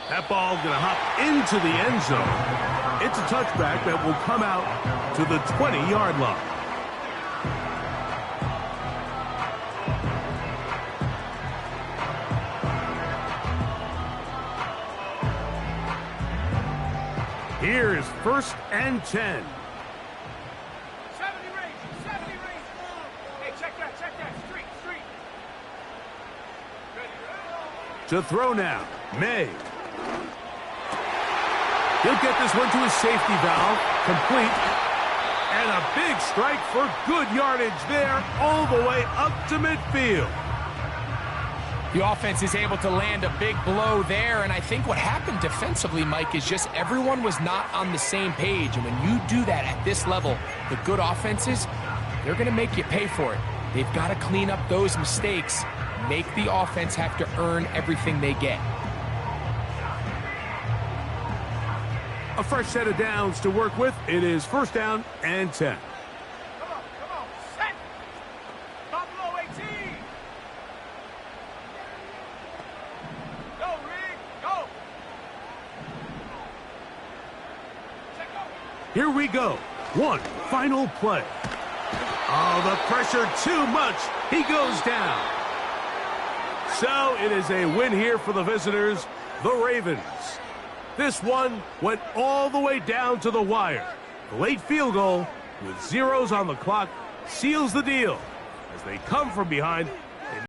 That ball going to hop into the end zone. It's a touchback that will come out to the 20-yard line. Here is 1st and 10. To throw now, May. He'll get this one to his safety valve, complete. And a big strike for good yardage there, all the way up to midfield. The offense is able to land a big blow there, and I think what happened defensively, Mike, is just everyone was not on the same page. And when you do that at this level, the good offenses, they're going to make you pay for it. They've got to clean up those mistakes. Make the offense have to earn everything they get. A fresh set of downs to work with. It is 1st down and 10. Come on, set. Buffalo 18. Go, Rick, go. Check go. Here we go. One final play. Oh, the pressure too much. He goes down. So it is a win here for the visitors, the Ravens. This one went all the way down to the wire. The late field goal with zeros on the clock seals the deal as they come from behind